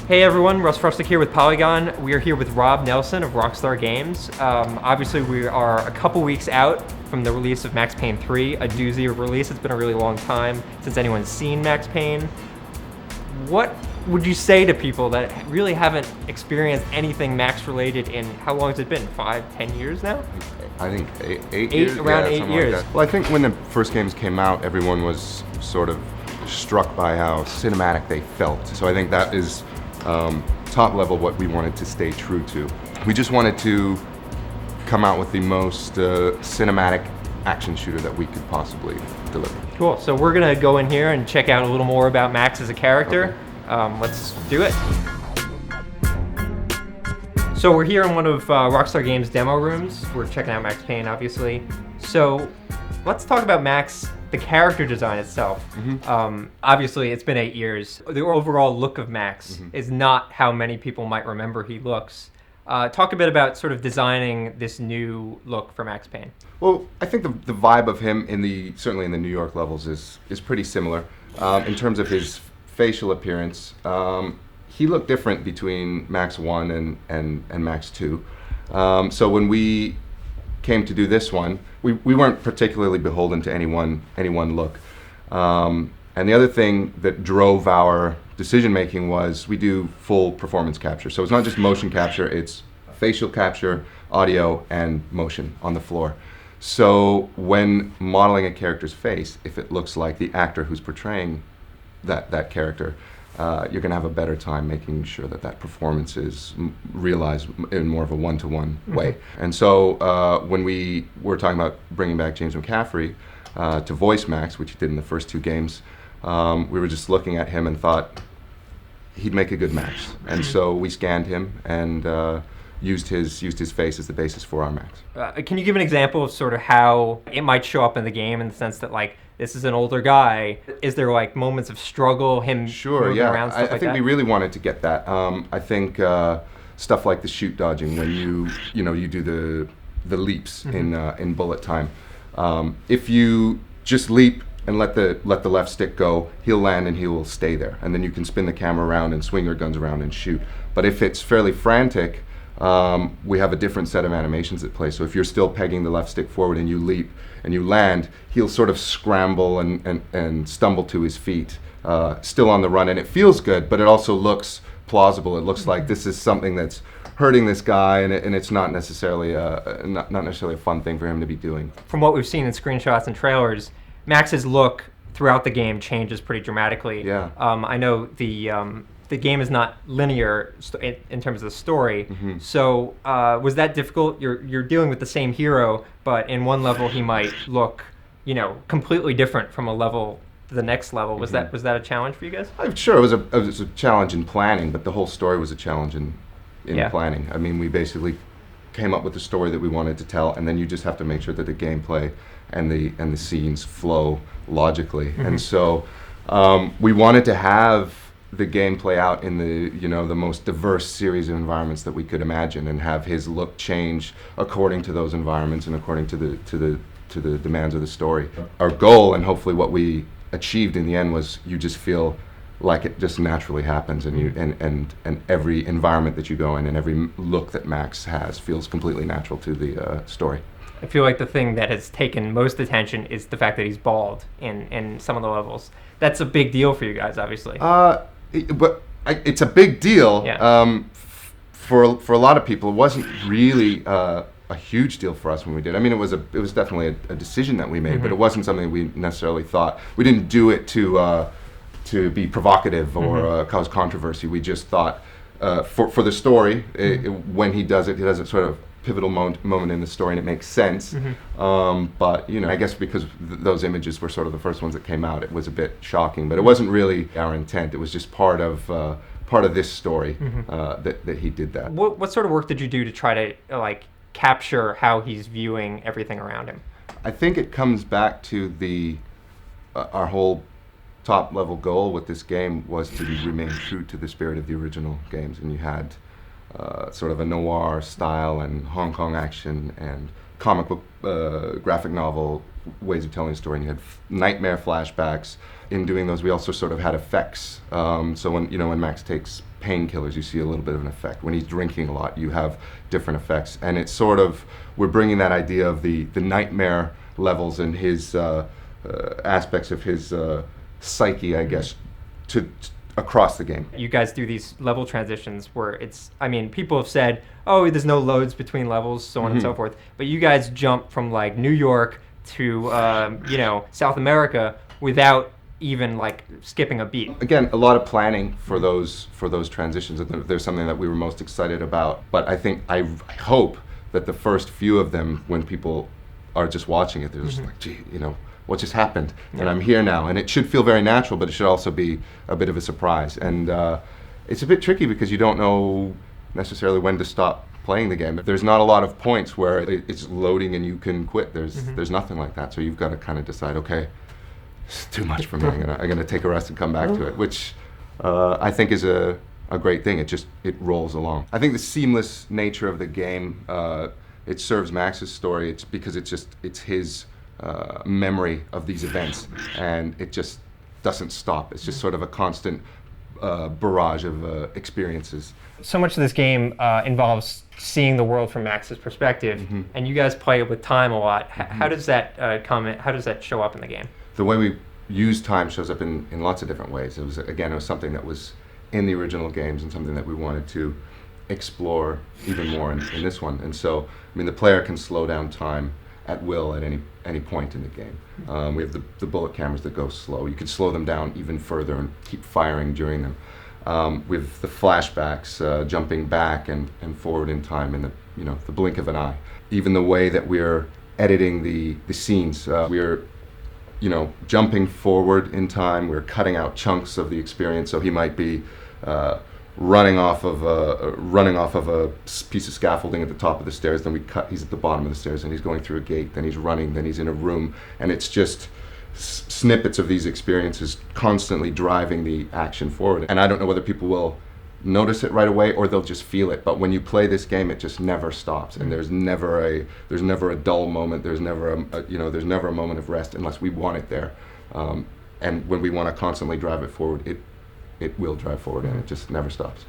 Hey everyone, Russ Frushtick here with Polygon. We are here with Rob Nelson of Rockstar Games. Obviously we are a couple weeks out from the release of Max Payne 3, a doozy of release. It's been a really long time since anyone's seen Max Payne. What would you say to people that really haven't experienced anything Max related in, how long has it been, 5, 10 years now? I think eight years? Around 8 years. Like well, I think when the first games came out, everyone was sort of struck by how cinematic they felt. So I think that is top level what we wanted to stay true to. We just wanted to come out with the most cinematic action shooter that we could possibly deliver. Cool, so we're gonna go in here and check out a little more about Max as a character. Okay. Let's do it. So we're here in one of Rockstar Games' demo rooms. We're checking out Max Payne, obviously. So let's talk about Max, the character design itself. Mm-hmm. Obviously, it's been 8 years. The overall look of Max is not how many people might remember he looks. Talk a bit about sort of designing this new look for Max Payne. Well, I think the vibe of him certainly in the New York levels is pretty similar. In terms of his facial appearance, he looked different between Max 1 and Max 2. So when we came to do this one, we weren't particularly beholden to any one look. And the other thing that drove our decision making was we do full performance capture. So it's not just motion capture, it's facial capture, audio, and motion on the floor. So when modeling a character's face, if it looks like the actor who's portraying that character, you're going to have a better time making sure that performance is realized in more of a one-to-one way. And so when we were talking about bringing back James McCaffrey to voice Max, which he did in the first 2 games, we were just looking at him and thought he'd make a good Max. And so we scanned him and used his face as the basis for our Max. Can you give an example of sort of how it might show up in the game, in the sense that, like, this is an older guy? Is there like moments of struggle, him moving around, stuff like that? I think we really wanted to get that. I think stuff like the shoot dodging, when you do the leaps in bullet time. If you just leap and let the left stick go, he'll land and he will stay there. And then you can spin the camera around and swing your guns around and shoot. But if it's fairly frantic, we have a different set of animations at play. So if you're still pegging the left stick forward and you leap and you land, he'll sort of scramble and stumble to his feet, still on the run. And it feels good, but it also looks plausible. It looks like this is something that's hurting this guy, and it's not necessarily not necessarily a fun thing for him to be doing. From what we've seen in screenshots and trailers, Max's look throughout the game changes pretty dramatically. Yeah. I know the game is not linear in terms of the story. So was that difficult? You're dealing with the same hero, but in one level he might look, completely different from a level to the next level. Was that a challenge for you guys? I'm sure it was a challenge in planning, but the whole story was a challenge in planning. I mean, we basically came up with the story that we wanted to tell, and then you just have to make sure that the gameplay and the scenes flow logically. And so we wanted to have the game play out in the most diverse series of environments that we could imagine, and have his look change according to those environments and according to the demands of the story. Our goal, and hopefully what we achieved in the end, was you just feel like it just naturally happens, and every environment that you go in and every look that Max has feels completely natural to the story. I feel like the thing that has taken most attention is the fact that he's bald in some of the levels. That's a big deal for you guys, obviously. It's a big deal. Yeah. For a lot of people. It wasn't really a huge deal for us when we did. I mean, it was definitely a decision that we made, but it wasn't something we necessarily thought. We didn't do it to be provocative or cause controversy. We just thought for the story, when he does it sort of pivotal moment in the story, and it makes sense. But I guess because those images were sort of the first ones that came out, it was a bit shocking. But it wasn't really our intent. It was just part of this story that he did that. What sort of work did you do to try to capture how he's viewing everything around him? I think it comes back to our whole top level goal with this game was to remain true to the spirit of the original games, and you had sort of a noir style and Hong Kong action and comic book, graphic novel ways of telling a story, and you had nightmare flashbacks. In doing those, we also sort of had effects. So when Max takes painkillers, you see a little bit of an effect. When he's drinking a lot, you have different effects, and it's sort of, we're bringing that idea of the nightmare levels and his aspects of his psyche, I guess, to across the game. You guys do these level transitions where it's, I mean, people have said, oh, there's no loads between levels, so on and so forth. But you guys jump from like New York to South America without even like skipping a beat. Again, a lot of planning for those transitions. There's something that we were most excited about. But I hope that the first few of them, when people are just watching it, they're just like, gee, what just happened? And I'm here now. And it should feel very natural, but it should also be a bit of a surprise. And it's a bit tricky because you don't know necessarily when to stop playing the game. There's not a lot of points where it's loading and you can quit. There's nothing like that. So you've got to kind of decide, okay, it's too much for me. I'm gonna take a rest and come back to it, which I think is a great thing. It rolls along. I think the seamless nature of the game, it serves Max's story. It's because it's his memory of these events, and it just doesn't stop. It's just sort of a constant barrage of experiences. So much of this game involves seeing the world from Max's perspective, and you guys play with time a lot. How does that how does that show up in the game? The way we use time shows up in lots of different ways. It was something that was in the original games and something that we wanted to explore even more in this one. And so, I mean, the player can slow down time at will at any point in the game. We have the bullet cameras that go slow. You could slow them down even further and keep firing during them. With the flashbacks, jumping back and forward in time in the blink of an eye. Even the way that we're editing the scenes, we're jumping forward in time. We're cutting out chunks of the experience. So he might be running off of a piece of scaffolding at the top of the stairs. Then he's at the bottom of the stairs, and he's going through a gate. Then he's running. Then he's in a room, and it's just snippets of these experiences constantly driving the action forward. And I don't know whether people will notice it right away or they'll just feel it. But when you play this game, it just never stops, and there's never a dull moment. There's never a moment of rest unless we want it there. And when we want to constantly drive it forward, it will drive forward, and it just never stops.